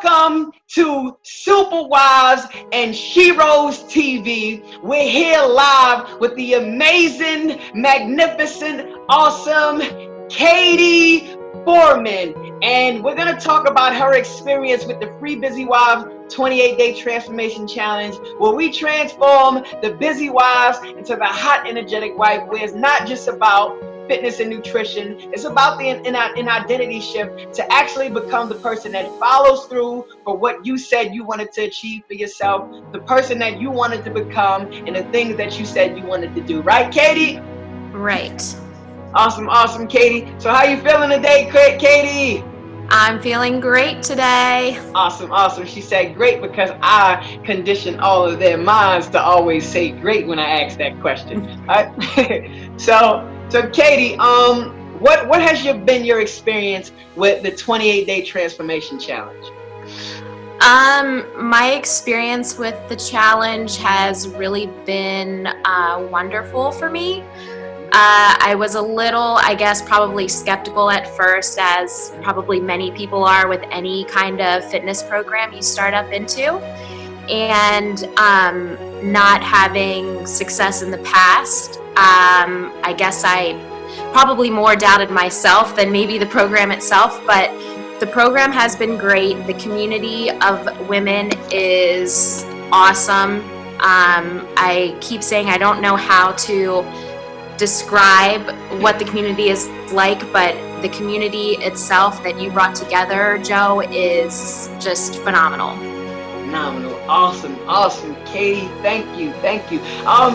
Welcome to Super Wives and Sheroes TV. We're here live with the amazing, magnificent, awesome Katie Foreman. And we're going to talk about her experience with the Free Busy Wives 28-Day Transformation Challenge, where we transform the busy wives into the hot, energetic wife, where it's not just about fitness and nutrition. It's about an identity shift to actually become the person that follows through for what you said you wanted to achieve for yourself, the person that you wanted to become, and the things that you said you wanted to do. Right, Katie? Right. Awesome, Katie. So how you feeling today, Katie? I'm feeling great today. Awesome. She said great because I condition all of their minds to always say great when I ask that question. All right? So Katie, what has been your experience with the 28-Day Transformation Challenge? My experience with the challenge has really been wonderful for me. I was a little, I guess, probably skeptical at first, as probably many people are with any kind of fitness program you start up into. And not having success in the past, I guess I probably more doubted myself than maybe the program itself, but the program has been great. The community of women is awesome. I keep saying I don't know how to describe what the community is like, but the community itself that you brought together, Joe, is just phenomenal. Awesome, Katie. Thank you.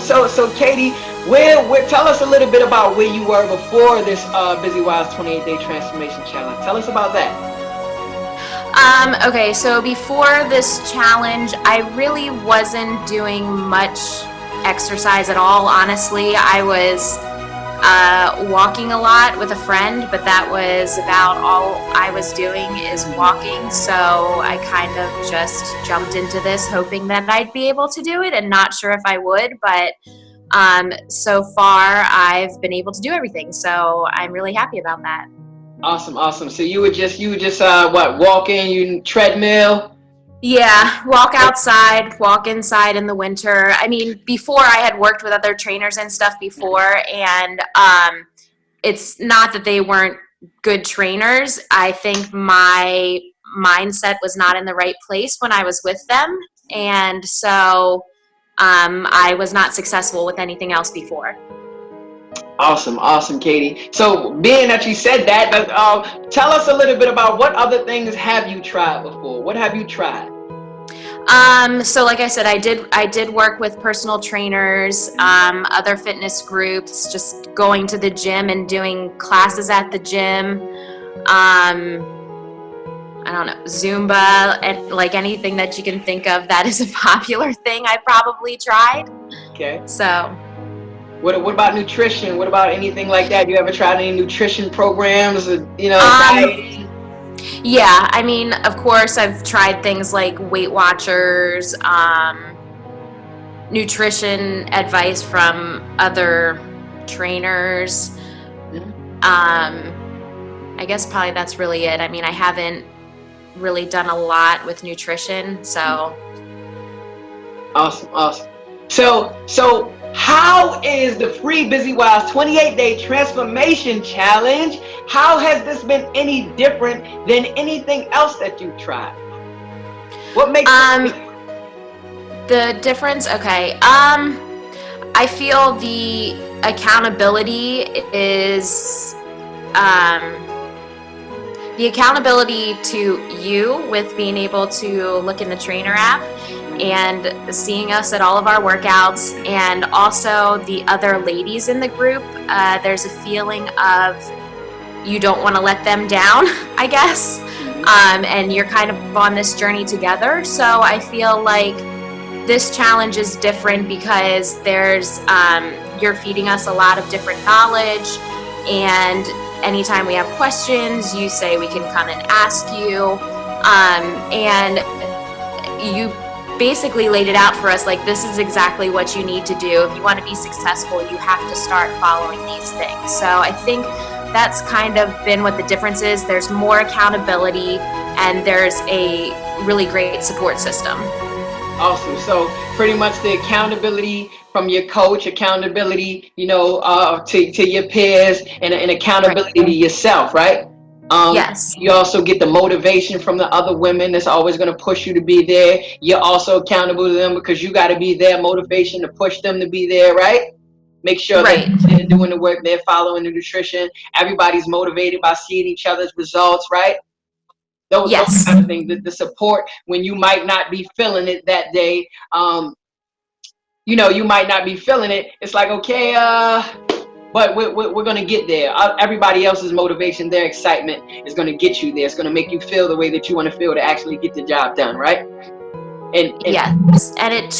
So Katie, tell us a little bit about where you were before this Busy Wives 28-Day Transformation Challenge. Tell us about that. Okay, so before this challenge, I really wasn't doing much exercise at all. Honestly, I was walking a lot with a friend, but that was about all I was doing is walking. So I kind of just jumped into this hoping that I'd be able to do it and not sure if I would, but so far I've been able to do everything. So I'm really happy about that. Awesome. So you were just walking, you treadmill? Yeah, walk outside, walk inside in the winter. I mean, before I had worked with other trainers and stuff before, and it's not that they weren't good trainers. I think my mindset was not in the right place when I was with them, and so I was not successful with anything else before. Awesome, Katie. So being that you said that, tell us a little bit about what other things have you tried before? What have you tried? So like I said, I did work with personal trainers, other fitness groups, just going to the gym and doing classes at the gym. I don't know, Zumba, and like anything that you can think of that is a popular thing, I probably tried. Okay. So. What about nutrition? What about anything like that? You ever tried any nutrition programs? Dieting? Yeah, I mean, of course, I've tried things like Weight Watchers, nutrition advice from other trainers. I guess probably that's really it. I mean, I haven't really done a lot with nutrition, so. Awesome. So how is the Free Busy Wives 28-Day Transformation Challenge? How has this been any different than anything else that you've tried? What makes the difference? Okay. I feel the accountability is the accountability to you with being able to look in the trainer app and seeing us at all of our workouts, and also the other ladies in the group. There's a feeling of you don't want to let them down, I guess, and you're kind of on this journey together. So I feel like this challenge is different because there's you're feeding us a lot of different knowledge, and anytime we have questions, you say we can come and ask you, and you basically laid it out for us, like, this is exactly what you need to do. If you want to be successful, you have to start following these things. So I think that's kind of been what the difference is. There's more accountability, and there's a really great support system. Awesome. So pretty much the accountability from your coach, accountability, to your peers, and accountability to yourself, right? Yes. You also get the motivation from the other women that's always going to push you to be there. You're also accountable to them because you got to be their motivation to push them to be there, right? Make sure Right. that they're doing the work, they're following the nutrition. Everybody's motivated by seeing each other's results, right? Those Yes. kind of things, the support when you might not be feeling it that day. You might not be feeling it. It's like, okay, but we're going to get there. Everybody else's motivation, their excitement is going to get you there. It's going to make you feel the way that you want to feel to actually get the job done, right? And yes, and it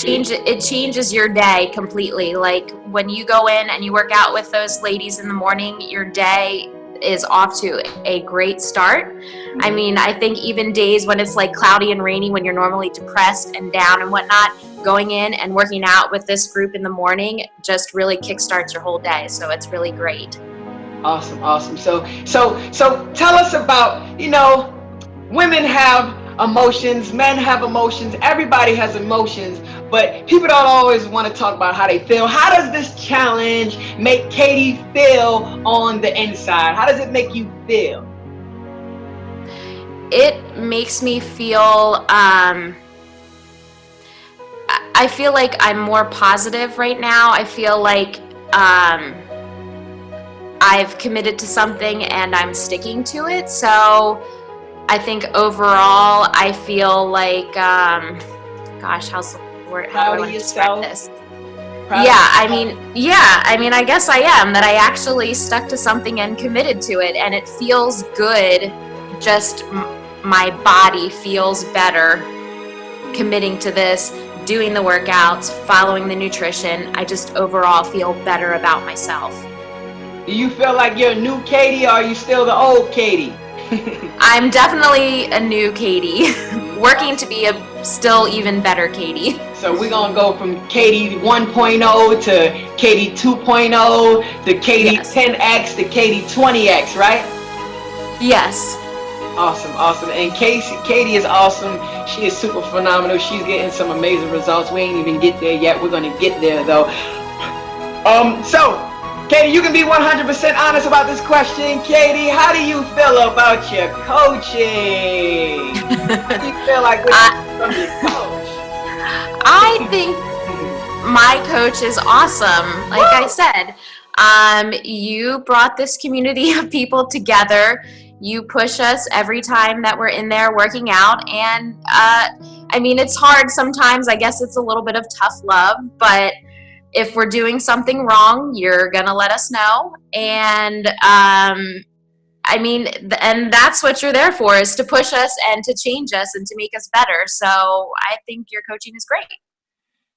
changes your day completely. Like when you go in and you work out with those ladies in the morning, your day is off to a great start. I mean, I think even days when it's like cloudy and rainy, when you're normally depressed and down and whatnot, going in and working out with this group in the morning just really kickstarts your whole day. So it's really great. Awesome. So tell us about, women have emotions, men have emotions, everybody has emotions, but people don't always want to talk about how they feel. How does this challenge make Katie feel on the inside? How does it make you feel? It makes me feel, I feel like I'm more positive right now. I feel like I've committed to something and I'm sticking to it. So I think overall, I feel like, gosh, how's the word? How do I want to describe this? I mean, I guess I am, that I actually stuck to something and committed to it, and it feels good. Just my body feels better committing to this, doing the workouts, following the nutrition. I just overall feel better about myself. Do you feel like you're a new Katie, or are you still the old Katie? I'm definitely a new Katie, working to be a still even better Katie. So we're going to go from Katie 1.0 to Katie 2.0 to Katie 10X to Katie 20X, right? Yes. Awesome. And Katie is awesome. She is super phenomenal. She's getting some amazing results. We ain't even get there yet. We're going to get there, though. So Katie, you can be 100% honest about this question. Katie, how do you feel about your coaching? How do you feel like from your coach? I think my coach is awesome. Like I said, you brought this community of people together. You push us every time that we're in there working out. And I mean, it's hard sometimes. I guess it's a little bit of tough love, but if we're doing something wrong, you're going to let us know. And I mean, and that's what you're there for, is to push us and to change us and to make us better. So I think your coaching is great.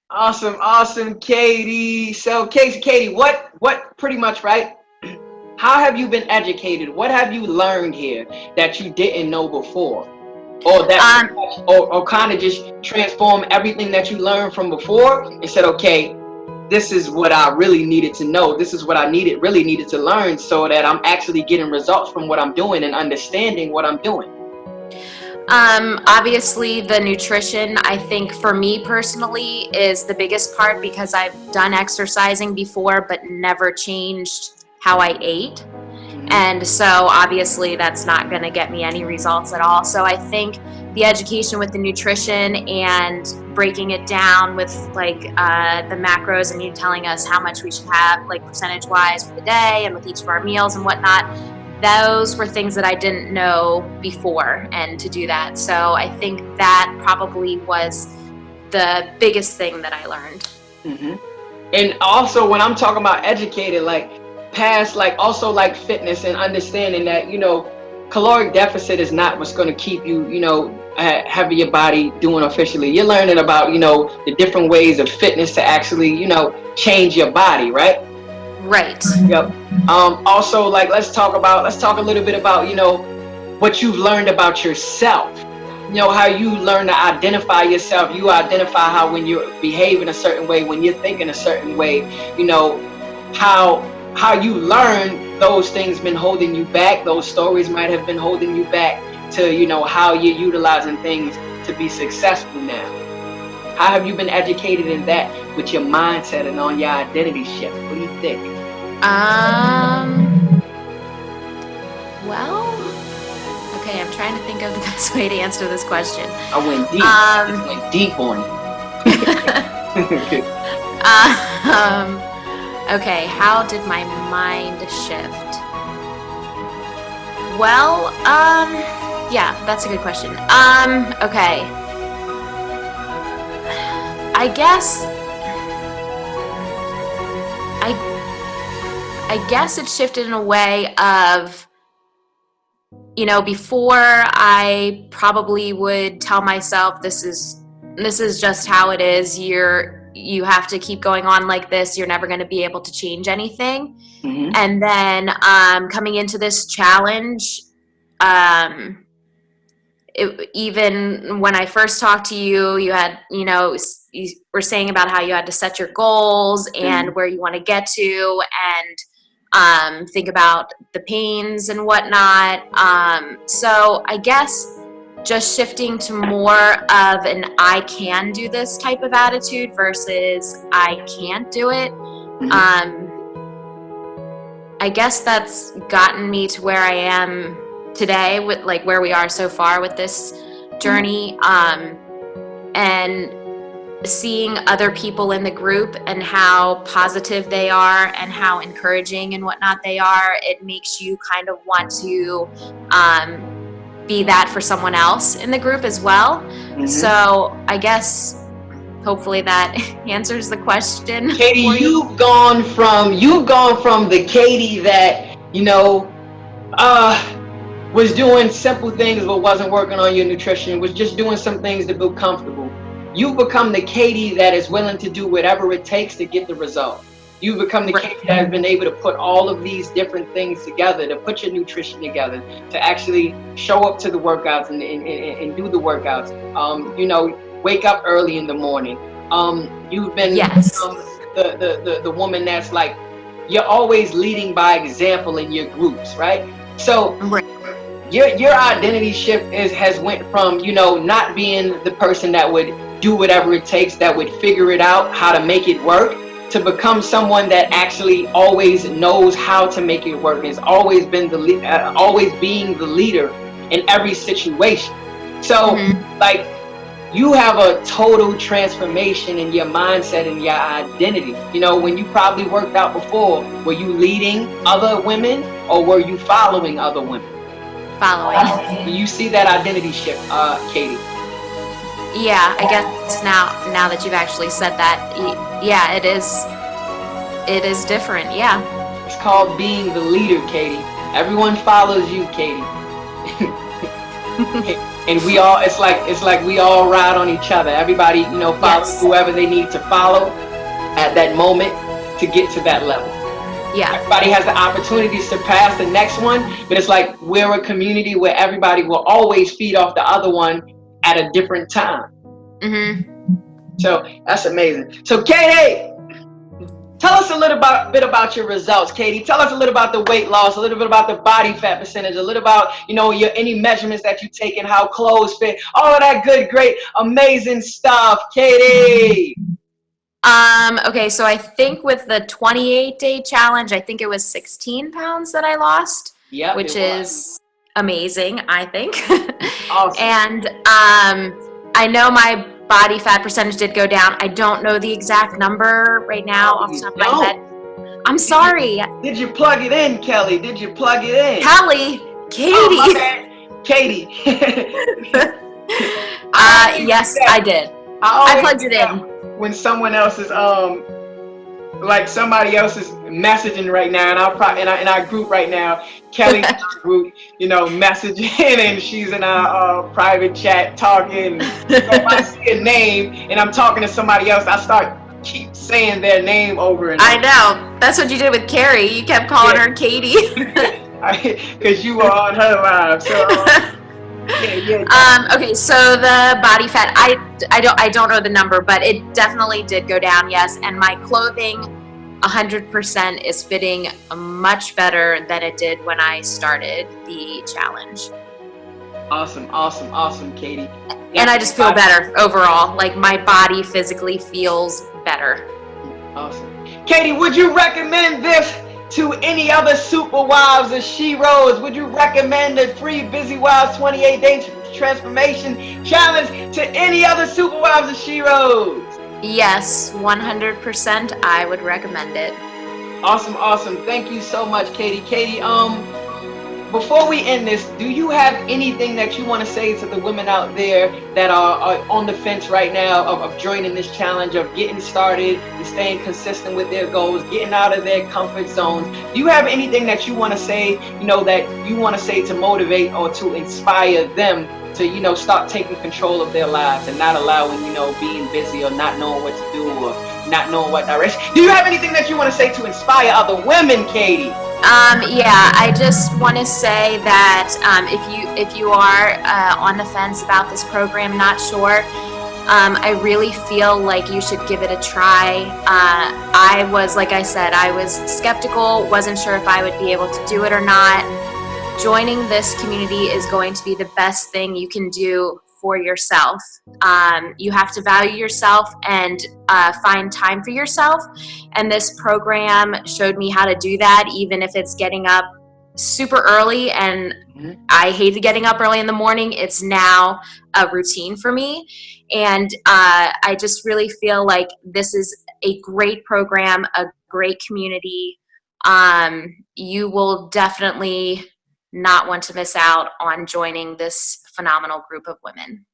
Awesome, Katie. So Katie, what pretty much, right? How have you been educated? What have you learned here that you didn't know before? Or that or kind of just transform everything that you learned from before and said, okay, this is what I really needed to know. This is what I really needed to learn, so that I'm actually getting results from what I'm doing and understanding what I'm doing. Obviously the nutrition, I think for me personally, is the biggest part, because I've done exercising before but never changed how I ate. And so obviously that's not going to get me any results at all. So I think the education with the nutrition and breaking it down with like the macros, and you telling us how much we should have, like percentage wise for the day and with each of our meals and whatnot, those were things that I didn't know before, and to do that. So I think that probably was the biggest thing that I learned. Mm-hmm. And also when I'm talking about educated, like past, like also like fitness and understanding that, caloric deficit is not what's going to keep you, having your body doing officially. You're learning about, the different ways of fitness to actually, change your body, right? Right. Yep. Also, like, let's talk a little bit about, what you've learned about yourself. How you learn to identify yourself. You identify how, when you're behaving a certain way, when you're thinking a certain way, how you learn those things been holding you back. Those stories might have been holding you back to, how you're utilizing things to be successful now? How have you been educated in that with your mindset and on your identity shift? What do you think? Well, okay, I'm trying to think of the best way to answer this question. I went deep. I just went deep on it. Okay, how did my mind shift? Well, yeah, that's a good question. Okay. I guess it shifted in a way of, you know, before I probably would tell myself this is just how it is. You have to keep going on like this. You're never going to be able to change anything. Mhm. And then coming into this challenge, even when I first talked to you, you had, you know, you were saying about how you had to set your goals and where you want to get to, and think about the pains and whatnot. So I guess just shifting to more of an I can do this type of attitude versus I can't do it. I guess that's gotten me to where I am today, with like where we are so far with this journey, and seeing other people in the group and how positive they are and how encouraging and whatnot they are. It makes you kind of want to be that for someone else in the group as well. So I guess hopefully that answers the question. Katie, you've gone from the Katie that, you know, was doing simple things but wasn't working on your nutrition, was just doing some things to feel comfortable. You've become the Katie that is willing to do whatever it takes to get the result. You've become the Katie that has been able to put all of these different things together, to put your nutrition together, to actually show up to the workouts and do the workouts. You know, wake up early in the morning. You've been the woman that's like, you're always leading by example in your groups, right? So your identity shift has went from, you know, not being the person that would do whatever it takes, that would figure it out, how to make it work, to become someone that actually always knows how to make it work. Has always been always being the leader in every situation. So like, you have a total transformation in your mindset and your identity. You know, when you probably worked out before, were you leading other women or were you following other women? Following. Do you see that identity shift, Katie? Yeah, I guess now that you've actually said that, yeah, it is different. Yeah. It's called being the leader, Katie. Everyone follows you, Katie. And we all, it's like we all ride on each other. Everybody, you know, follows whoever they need to follow at that moment to get to that level. Yeah. Everybody has the opportunity to surpass the next one, but it's like we're a community where everybody will always feed off the other one at a different time. So that's amazing. So Katie, tell us a little bit about your results, Katie. Tell us a little about the weight loss, a little bit about the body fat percentage, a little about, you know, any measurements that you take and how clothes fit, all of that good, great, amazing stuff, Katie. Okay, so I think with the 28-day challenge, I think it was 16 pounds that I lost, which is amazing, I think. Awesome. And I know my body fat percentage did go down. I don't know the exact number right now off the top of my head. I'm sorry. Did you plug it in, Kelly? Did you plug it in? Katie. Oh, my bad. Katie. Yes, I did. I plugged it in. When someone else is like somebody else is messaging right now, and in our group right now, Kelly's group, you know, messaging, and she's in our private chat talking. So if I see a name and I'm talking to somebody else, I keep saying their name over and over. I know. That's what you did with Carrie. You kept calling her Katie. Because you were on her live. So okay, so the body fat, I don't know the number, but it definitely did go down, yes. And my clothing 100% is fitting much better than it did when I started the challenge. Awesome, awesome, awesome, Katie. And I just feel better overall. Like my body physically feels better. Awesome. Katie, would you recommend this to any other super wives of Sheroes? Would you recommend the free Busy Wives 28-day transformation challenge to any other super wives of Sheroes? Yes, 100%. I would recommend it. Awesome, awesome. Thank you so much, Katie. Katie, before we end this, do you have anything that you want to say to the women out there that are on the fence right now of joining this challenge, of getting started and staying consistent with their goals, getting out of their comfort zones? Do you have anything that you want to say, that you want to say to motivate or to inspire them to, start taking control of their lives and not allowing, being busy or not knowing what to do or not knowing what direction? Do you have anything that you want to say to inspire other women, Katie? Yeah, I just want to say that if you are on the fence about this program, not sure, I really feel like you should give it a try. I was, like I said, I was skeptical, wasn't sure if I would be able to do it or not. Joining this community is going to be the best thing you can do for yourself. You have to value yourself and find time for yourself. And this program showed me how to do that, even if it's getting up super early. And I hated getting up early in the morning. It's now a routine for me. And I just really feel like this is a great program, a great community. You will definitely not want to miss out on joining this phenomenal group of women.